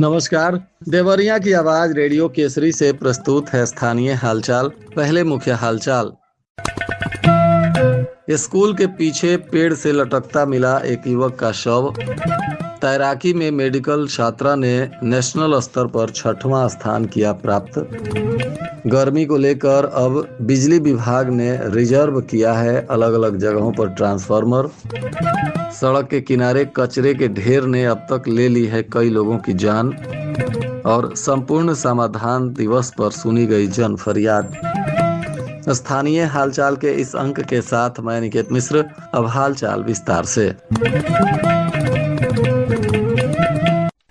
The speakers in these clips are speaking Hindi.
नमस्कार। देवरिया की आवाज रेडियो केसरी से प्रस्तुत है स्थानीय हालचाल। पहले मुख्य हालचाल। स्कूल के पीछे पेड़ से लटकता मिला एक युवक का शव। तैराकी में मेडिकल छात्रा ने नेशनल स्तर पर 6वां स्थान किया प्राप्त। गर्मी को लेकर अब बिजली विभाग ने रिजर्व किया है अलग अलग जगहों पर ट्रांसफार्मर। सड़क के किनारे कचरे के ढेर ने अब तक ले ली है कई लोगों की जान। और संपूर्ण समाधान दिवस पर सुनी गई जन फरियाद। स्थानीय हालचाल के इस अंक के साथ मैं निकेत मिश्र। अब हालचाल विस्तार से।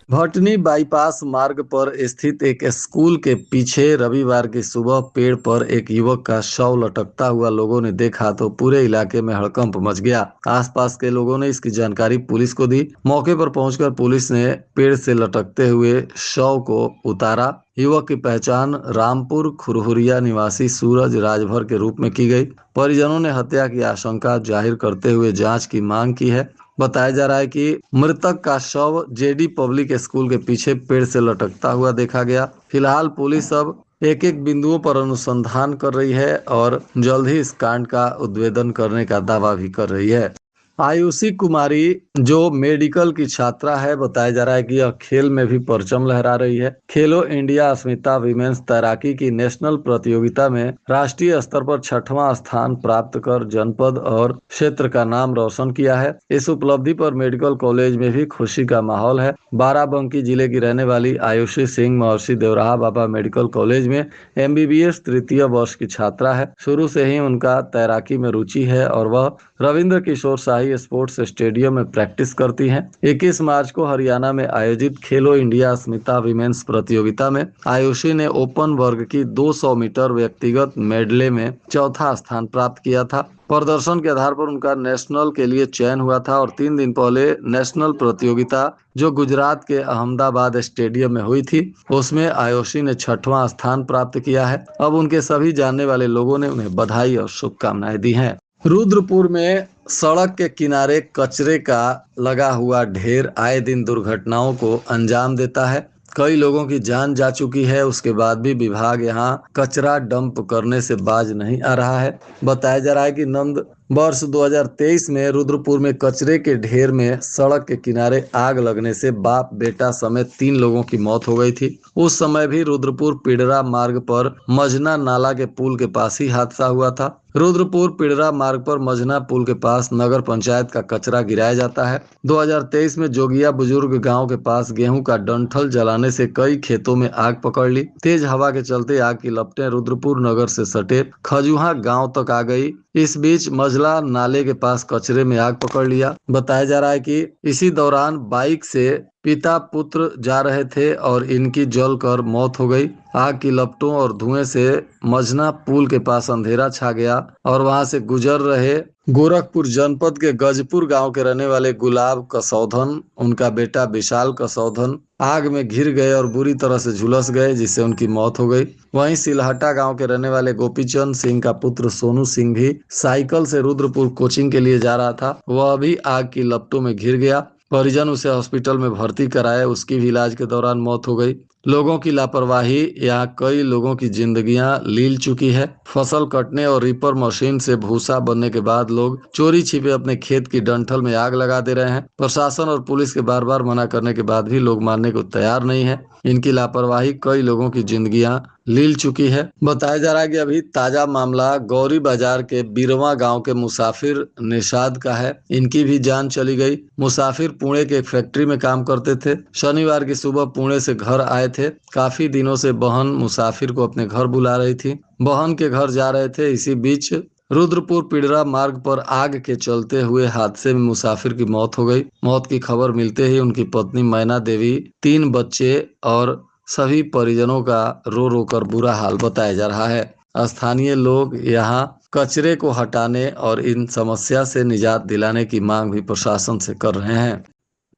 भटनी बाईपास मार्ग पर स्थित एक स्कूल के पीछे रविवार की सुबह पेड़ पर एक युवक का शव लटकता हुआ लोगों ने देखा तो पूरे इलाके में हड़कंप मच गया। आसपास के लोगों ने इसकी जानकारी पुलिस को दी। मौके पर पहुंचकर पुलिस ने पेड़ से लटकते हुए शव को उतारा। युवक की पहचान रामपुर खुरहुरिया निवासी सूरज राजभर के रूप में की गई। परिजनों ने हत्या की आशंका जाहिर करते हुए जांच की मांग की है। बताया जा रहा है कि मृतक का शव जेडी पब्लिक स्कूल के पीछे पेड़ से लटकता हुआ देखा गया। फिलहाल पुलिस अब एक एक बिंदुओं पर अनुसंधान कर रही है और जल्द ही इस कांड का उद्भेदन करने का दावा भी कर रही है। आयुषी कुमारी जो मेडिकल की छात्रा है, बताया जा रहा है कि यह खेल में भी परचम लहरा रही है। खेलो इंडिया अस्मिता विमेंस तैराकी की नेशनल प्रतियोगिता में राष्ट्रीय स्तर पर 6वां स्थान प्राप्त कर जनपद और क्षेत्र का नाम रोशन किया है। इस उपलब्धि पर मेडिकल कॉलेज में भी खुशी का माहौल है। बाराबंकी जिले की रहने वाली आयुषी सिंह महर्षि देवराहा बाबा मेडिकल कॉलेज में MBBS तृतीय वर्ष की छात्रा है। शुरू से ही उनका तैराकी में रुचि है और वह रविंद्र किशोर शाही स्पोर्ट्स स्टेडियम में प्रैक्टिस करती हैं। 21 मार्च को हरियाणा में आयोजित खेलो इंडिया अस्मिता विमेंस प्रतियोगिता में आयुषी ने ओपन वर्ग की 200 मीटर व्यक्तिगत मेडले में चौथा स्थान प्राप्त किया था। प्रदर्शन के आधार पर उनका नेशनल के लिए चयन हुआ था और 3 दिन पहले नेशनल प्रतियोगिता जो गुजरात के अहमदाबाद स्टेडियम में हुई थी उसमें आयुषी ने 6वां स्थान प्राप्त किया है। अब उनके सभी जानने वाले लोगों ने उन्हें बधाई और शुभकामनाएं दी हैं। रुद्रपुर में सड़क के किनारे कचरे का लगा हुआ ढेर आए दिन दुर्घटनाओं को अंजाम देता है। कई लोगों की जान जा चुकी है, उसके बाद भी विभाग यहां कचरा डंप करने से बाज नहीं आ रहा है। बताया जा रहा है कि नंद वर्ष 2023 में रुद्रपुर में कचरे के ढेर में सड़क के किनारे आग लगने से बाप बेटा समेत 3 लोगों की मौत हो गई थी। उस समय भी रुद्रपुर पिडरा मार्ग पर मजना नाला के पुल के पास ही हादसा हुआ था। रुद्रपुर पिडरा मार्ग पर मजना पुल के पास नगर पंचायत का कचरा गिराया जाता है। 2023 में जोगिया बुजुर्ग गांव के पास गेहूं का डंठल जलाने से कई खेतों में आग पकड़ ली। तेज हवा के चलते आग की लपटें रुद्रपुर नगर से सटे खजुहा गांव तक आ गई। इस बीच मजला नाले के पास कचरे में आग पकड़ लिया। बताया जा रहा है कि इसी दौरान बाइक से पिता पुत्र जा रहे थे और इनकी जलकर मौत हो गई। आग की लपटों और धुएं से मजना पुल के पास अंधेरा छा गया और वहां से गुजर रहे गोरखपुर जनपद के गजपुर गांव के रहने वाले गुलाब कसौधन, उनका बेटा विशाल कसौधन आग में घिर गए और बुरी तरह से झुलस गए, जिससे उनकी मौत हो गई। वहीं सिलहटा गांव के रहने वाले गोपीचंद सिंह का पुत्र सोनू सिंह भी साइकिल से रुद्रपुर कोचिंग के लिए जा रहा था, वह भी आग की लपटों में घिर गया। परिजन उसे हॉस्पिटल में भर्ती कराए, उसकी भी इलाज के दौरान मौत हो गई। लोगों की लापरवाही यहाँ कई लोगों की जिंदगियां लील चुकी है। फसल कटने और रीपर मशीन से भूसा बनने के बाद लोग चोरी छिपे अपने खेत की डंठल में आग लगा दे रहे हैं। प्रशासन और पुलिस के बार बार मना करने के बाद भी लोग मानने को तैयार नहीं है। इनकी लापरवाही कई लोगों की जिंदगियां लील चुकी है। बताया जा रहा है कि अभी ताजा मामला गौरी बाजार के बीरवा गांव के मुसाफिर निषाद का है। इनकी भी जान चली गई। मुसाफिर पुणे के एक फैक्ट्री में काम करते थे। शनिवार की सुबह पुणे से घर आए थे। काफी दिनों से बहन मुसाफिर को अपने घर बुला रही थी। बहन के घर जा रहे थे। इसी बीच रुद्रपुर पिडरा मार्ग पर आग के चलते हुए हादसे में मुसाफिर की मौत हो गई। मौत की खबर मिलते ही उनकी पत्नी मैना देवी, 3 बच्चे और सभी परिजनों का रो रो कर बुरा हाल बताया जा रहा है। स्थानीय लोग यहाँ कचरे को हटाने और इन समस्या से निजात दिलाने की मांग भी प्रशासन से कर रहे हैं।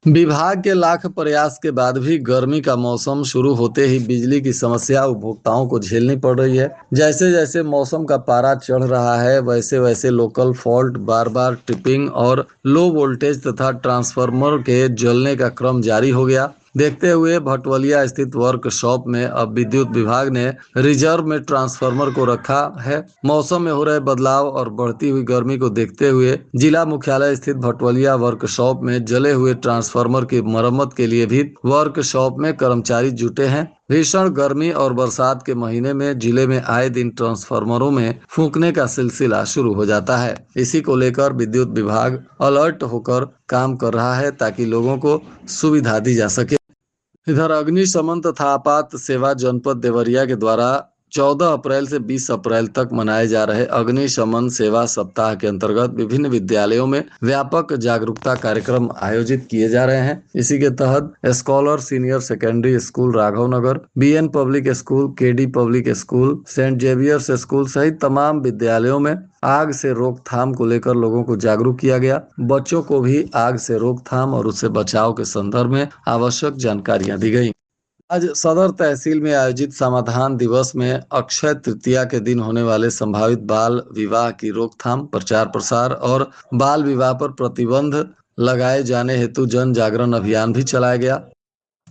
विभाग के लाख प्रयास के बाद भी गर्मी का मौसम शुरू होते ही बिजली की समस्या उपभोक्ताओं को झेलनी पड़ रही है। जैसे जैसे मौसम का पारा चढ़ रहा है, वैसे वैसे लोकल फॉल्ट, बार बार ट्रिपिंग और लो वोल्टेज तथा ट्रांसफार्मर के जलने का क्रम जारी हो गया। देखते हुए भटवलिया स्थित वर्कशॉप में अब विद्युत विभाग ने रिजर्व में ट्रांसफार्मर को रखा है। मौसम में हो रहे बदलाव और बढ़ती हुई गर्मी को देखते हुए जिला मुख्यालय स्थित भटवलिया वर्कशॉप में जले हुए ट्रांसफार्मर की मरम्मत के लिए भी वर्कशॉप में कर्मचारी जुटे हैं। भीषण गर्मी और बरसात के महीने में जिले में आए दिन ट्रांसफार्मरों में फूंकने का सिलसिला शुरू हो जाता है। इसी को लेकर विद्युत विभाग अलर्ट होकर काम कर रहा है ताकि लोगों को सुविधा दी जा सके। इधर अग्निशमन तथा आपात सेवा जनपद देवरिया के द्वारा 14 अप्रैल से 20 अप्रैल तक मनाए जा रहे अग्निशमन सेवा सप्ताह के अंतर्गत विभिन्न विद्यालयों में व्यापक जागरूकता कार्यक्रम आयोजित किए जा रहे हैं। इसी के तहत scholar senior secondary school Raghavnagar, BN public school, KD public school, saint Xavier's school सहित तमाम विद्यालयों में आग से रोकथाम को लेकर लोगों को जागरूक किया गया। बच्चों को भी आग से रोकथाम और उससे बचाव के संदर्भ में आवश्यक जानकारियां दी गई। आज सदर तहसील में आयोजित समाधान दिवस में अक्षय तृतीया के दिन होने वाले संभावित बाल विवाह की रोकथाम, प्रचार प्रसार और बाल विवाह पर प्रतिबंध लगाए जाने हेतु जन जागरण अभियान भी चलाया गया।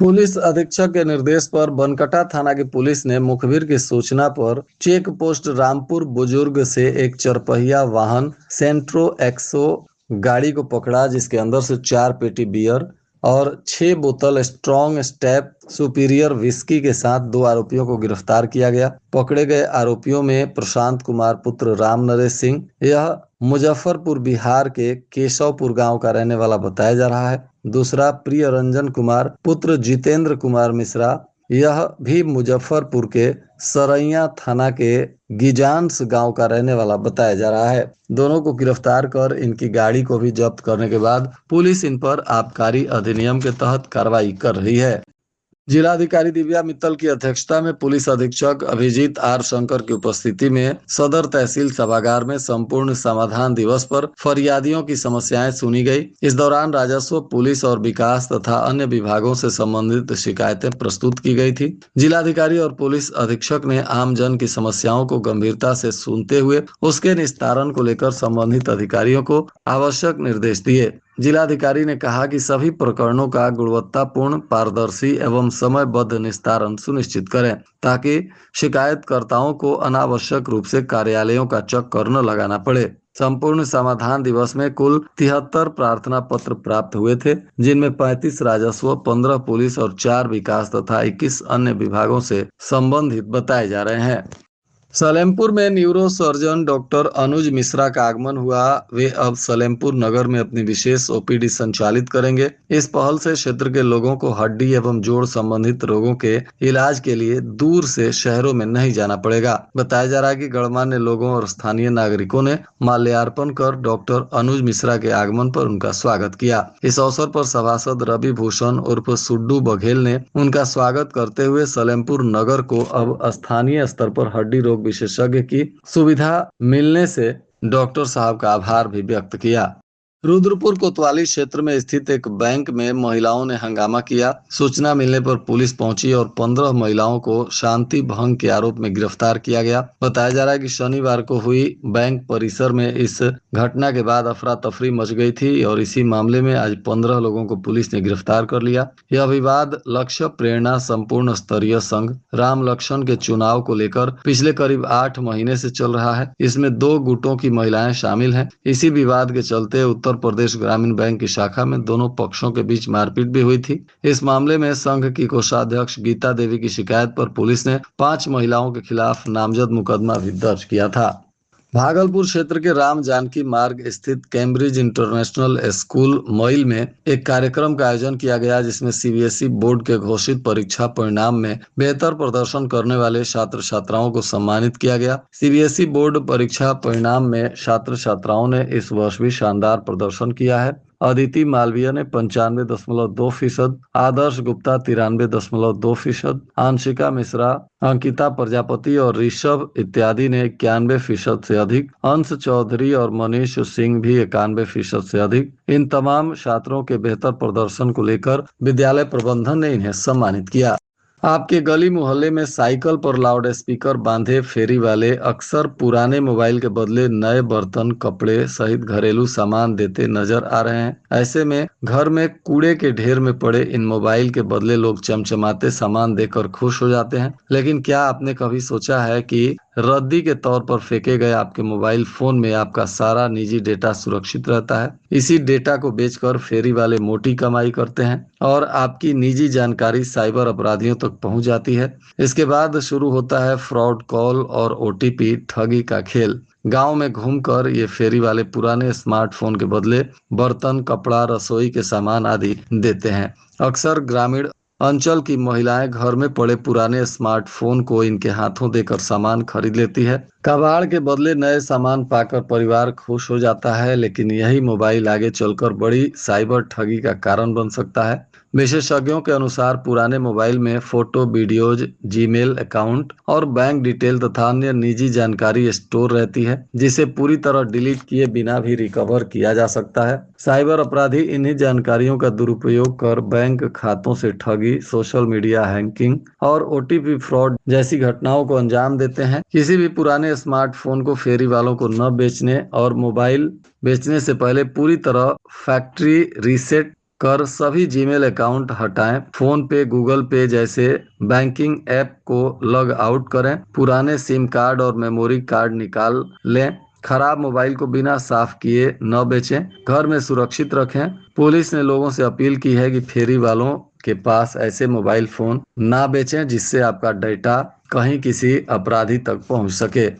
पुलिस अधीक्षक के निर्देश पर बनकटा थाना की पुलिस ने मुखबिर की सूचना पर चेक पोस्ट रामपुर बुजुर्ग से एक चरपहिया वाहन सेंट्रो एक्सो गाड़ी को पकड़ा, जिसके अंदर से 4 पेटी बियर और 6 बोतल स्ट्रॉन्ग स्टेप सुपीरियर विस्की के साथ 2 आरोपियों को गिरफ्तार किया गया। पकड़े गए आरोपियों में प्रशांत कुमार पुत्र राम नरेश सिंह, यह मुजफ्फरपुर बिहार के केशवपुर गांव का रहने वाला बताया जा रहा है। दूसरा प्रिय रंजन कुमार पुत्र जितेंद्र कुमार मिश्रा, यह भी मुजफ्फरपुर के सरैया थाना के गिजांस गांव का रहने वाला बताया जा रहा है। दोनों को गिरफ्तार कर इनकी गाड़ी को भी जब्त करने के बाद पुलिस इन पर आबकारी अधिनियम के तहत कार्रवाई कर रही है। जिलाधिकारी दिव्या मित्तल की अध्यक्षता में पुलिस अधीक्षक अभिजीत आर शंकर की उपस्थिति में सदर तहसील सभागार में संपूर्ण समाधान दिवस पर फरियादियों की समस्याएं सुनी गई। इस दौरान राजस्व, पुलिस और विकास तथा अन्य विभागों से संबंधित शिकायतें प्रस्तुत की गई थी। जिलाधिकारी और पुलिस अधीक्षक ने आम जन की समस्याओं को गंभीरता से सुनते हुए उसके निस्तारण को लेकर संबंधित अधिकारियों को आवश्यक निर्देश दिए। जिलाधिकारी ने कहा कि सभी प्रकरणों का गुणवत्तापूर्ण, पारदर्शी एवं समयबद्ध निस्तारण सुनिश्चित करें ताकि शिकायतकर्ताओं को अनावश्यक रूप से कार्यालयों का चक्कर न लगाना पड़े। संपूर्ण समाधान दिवस में कुल 73 प्रार्थना पत्र प्राप्त हुए थे, जिनमें 35 राजस्व, 15 पुलिस और 4 विकास तथा 21 अन्य विभागों से संबंधित बताए जा रहे हैं। सलेमपुर में न्यूरो सर्जन डॉक्टर अनुज मिश्रा का आगमन हुआ। वे अब सलेमपुर नगर में अपनी विशेष ओपीडी संचालित करेंगे। इस पहल से क्षेत्र के लोगों को हड्डी एवं जोड़ संबंधित रोगों के इलाज के लिए दूर से शहरों में नहीं जाना पड़ेगा। बताया जा रहा है कि गणमान्य लोगों और स्थानीय नागरिकों ने माल्यार्पण कर डॉक्टर अनुज मिश्रा के आगमन पर उनका स्वागत किया। इस अवसर पर सभासद रवि भूषण उर्फ सुड्डू बघेल ने उनका स्वागत करते हुए सलेमपुर नगर को अब स्थानीय स्तर पर हड्डी रोग विशेषज्ञ की सुविधा मिलने से डॉक्टर साहब का आभार भी व्यक्त किया। रुद्रपुर कोतवाली क्षेत्र में स्थित एक बैंक में महिलाओं ने हंगामा किया। सूचना मिलने पर पुलिस पहुंची और 15 महिलाओं को शांति भंग के आरोप में गिरफ्तार किया गया। बताया जा रहा है कि शनिवार को हुई बैंक परिसर में इस घटना के बाद अफरा तफरी मच गई थी और इसी मामले में आज 15 लोगों को पुलिस ने गिरफ्तार कर लिया। यह विवाद लक्ष्य प्रेरणा संपूर्ण स्तरीय संघ राम लक्ष्मण के चुनाव को लेकर पिछले करीब 8 महीने से चल रहा है। इसमें 2 गुटों की महिलाएं शामिल हैं। इसी विवाद के चलते उत्तर प्रदेश ग्रामीण बैंक की शाखा में दोनों पक्षों के बीच मारपीट भी हुई थी। इस मामले में संघ की कोषाध्यक्ष गीता देवी की शिकायत पर पुलिस ने 5 महिलाओं के खिलाफ नामजद मुकदमा भी दर्ज किया था। भागलपुर क्षेत्र के राम जानकी मार्ग स्थित कैम्ब्रिज इंटरनेशनल स्कूल मईल में एक कार्यक्रम का आयोजन किया गया, जिसमें सीबीएसई बोर्ड के घोषित परीक्षा परिणाम में बेहतर प्रदर्शन करने वाले छात्र छात्राओं को सम्मानित किया गया। सीबीएसई बोर्ड परीक्षा परिणाम में छात्र छात्राओं ने इस वर्ष भी शानदार प्रदर्शन किया है अदिति मालवीय ने 95.2%, आदर्श गुप्ता 93.2%, आंशिका मिश्रा, अंकिता प्रजापति और ऋषभ इत्यादि ने 91% से अधिक, अंश चौधरी और मनीष सिंह भी 91% से अधिक। इन तमाम छात्रों के बेहतर प्रदर्शन को लेकर विद्यालय प्रबंधन ने इन्हें सम्मानित किया। आपके गली मोहल्ले में साइकिल पर लाउड स्पीकर बांधे फेरी वाले अक्सर पुराने मोबाइल के बदले नए बर्तन, कपड़े सहित घरेलू सामान देते नजर आ रहे हैं। ऐसे में घर में कूड़े के ढेर में पड़े इन मोबाइल के बदले लोग चमचमाते सामान देकर खुश हो जाते हैं। लेकिन क्या आपने कभी सोचा है कि रद्दी के तौर पर फेंके गए आपके मोबाइल फोन में आपका सारा निजी डेटा सुरक्षित रहता है। इसी डेटा को बेचकर फेरी वाले मोटी कमाई करते हैं और आपकी निजी जानकारी साइबर अपराधियों तक पहुंच जाती है। इसके बाद शुरू होता है फ्रॉड कॉल और ओटीपी ठगी का खेल। गांव में घूमकर ये फेरी वाले पुराने स्मार्टफोन के बदले बर्तन, कपड़ा, रसोई के सामान आदि देते हैं। अक्सर ग्रामीण अंचल की महिलाएं घर में पड़े पुराने स्मार्टफोन को इनके हाथों देकर सामान खरीद लेती है। कबाड़ के बदले नए सामान पाकर परिवार खुश हो जाता है, लेकिन यही मोबाइल आगे चलकर बड़ी साइबर ठगी का कारण बन सकता है। विशेषज्ञों के अनुसार पुराने मोबाइल में फोटो, वीडियोज, जीमेल अकाउंट और बैंक डिटेल तथा अन्य निजी जानकारी स्टोर रहती है, जिसे पूरी तरह डिलीट किए बिना भी रिकवर किया जा सकता है। साइबर अपराधी इन्हीं जानकारियों का दुरुपयोग कर बैंक खातों से ठगी, सोशल मीडिया हैकिंग और ओटीपी फ्रॉड जैसी घटनाओं को अंजाम देते हैं। किसी भी पुराने स्मार्टफोन को फेरी वालों को न बेचने और मोबाइल बेचने से पहले पूरी तरह फैक्ट्री रीसेट कर सभी जीमेल अकाउंट हटाएं। फोन पे, गूगल पे जैसे बैंकिंग ऐप को लॉग आउट करें। पुराने सिम कार्ड और मेमोरी कार्ड निकाल लें। खराब मोबाइल को बिना साफ किए न बेचें। घर में सुरक्षित रखें। पुलिस ने लोगों से अपील की है कि फेरी वालों के पास ऐसे मोबाइल फोन ना बेचें जिससे आपका डेटा कहीं किसी अपराधी तक पहुंच सके।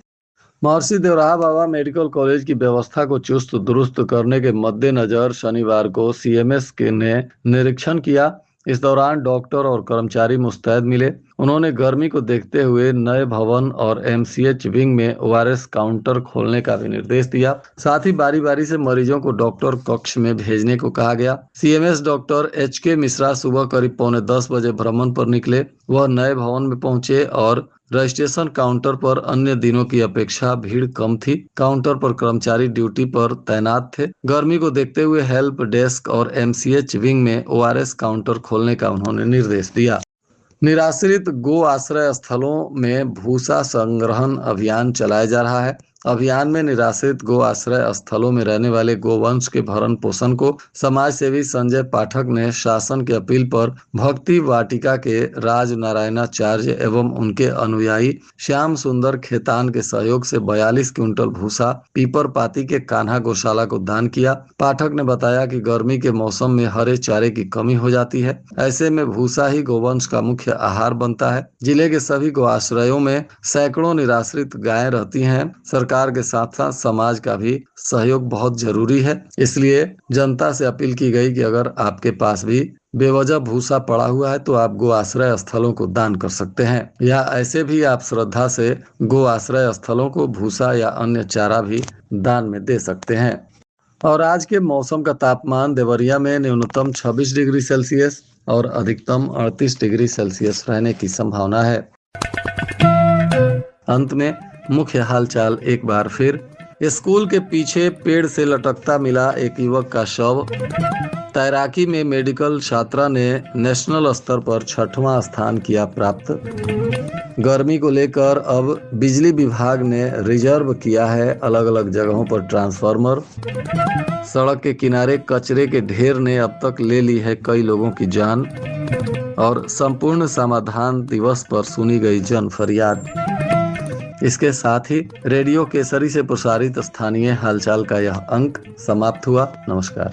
महर्षि देवराहा बाबा मेडिकल कॉलेज की व्यवस्था को चुस्त दुरुस्त करने के मद्देनजर शनिवार को सीएमएस के ने निरीक्षण किया। इस दौरान डॉक्टर और कर्मचारी मुस्तैद मिले। उन्होंने गर्मी को देखते हुए नए भवन और एमसीएच विंग में ओआरएस काउंटर खोलने का भी निर्देश दिया। साथ ही बारी बारी से मरीजों को डॉक्टर कक्ष में भेजने को कहा गया। सीएमएस डॉक्टर एचके मिश्रा सुबह करीब 9:45 बजे भ्रमण पर निकले। वह नए भवन में पहुंचे और रजिस्ट्रेशन काउंटर पर अन्य दिनों की अपेक्षा भीड़ कम थी। काउंटर पर कर्मचारी ड्यूटी पर तैनात थे। गर्मी को देखते हुए हेल्प डेस्क और एमसीएच विंग में ओआरएस काउंटर खोलने का उन्होंने निर्देश दिया। निराश्रित गो आश्रय स्थलों में भूसा संग्रहण अभियान चलाया जा रहा है। अभियान में निराश्रित गो आश्रय स्थलों में रहने वाले गोवंश के भरण पोषण को समाज सेवी संजय पाठक ने शासन की अपील पर भक्ति वाटिका के राज नारायणाचार्य एवं उनके अनुयायी श्याम सुंदर खेतान के सहयोग से 42 क्विंटल भूसा पीपर पाती के कान्हा गौशाला को दान किया। पाठक ने बताया कि गर्मी के मौसम में हरे चारे की कमी हो जाती है। ऐसे में भूसा ही गोवंश का मुख्य आहार बनता है। जिले के सभी गो आश्रयों में सैकड़ों निराश्रित गायें रहती हैं। सरकार के साथ साथ समाज का भी सहयोग बहुत जरूरी है। इसलिए जनता से अपील की गई कि अगर आपके पास भी बेवजह भूसा पड़ा हुआ है तो आप गो आश्रय स्थलों को दान कर सकते हैं, या ऐसे भी आप श्रद्धा से गो आश्रय स्थलों को भूसा या अन्य चारा भी दान में दे सकते हैं। और आज के मौसम का तापमान देवरिया में न्यूनतम 26 डिग्री सेल्सियस और अधिकतम 38 डिग्री सेल्सियस रहने की संभावना है। अंत में मुख्य हालचाल एक बार फिर। स्कूल के पीछे पेड़ से लटकता मिला एक युवक का शव। तैराकी में मेडिकल छात्रा ने नेशनल स्तर पर 6वां स्थान किया प्राप्त। गर्मी को लेकर अब बिजली विभाग ने रिजर्व किया है अलग अलग जगहों पर ट्रांसफार्मर। सड़क के किनारे कचरे के ढेर ने अब तक ले ली है कई लोगों की जान। और संपूर्ण समाधान दिवस पर सुनी गई जन फरियाद। इसके साथ ही रेडियो केसरी से प्रसारित स्थानीय हालचाल का यह अंक समाप्त हुआ। नमस्कार।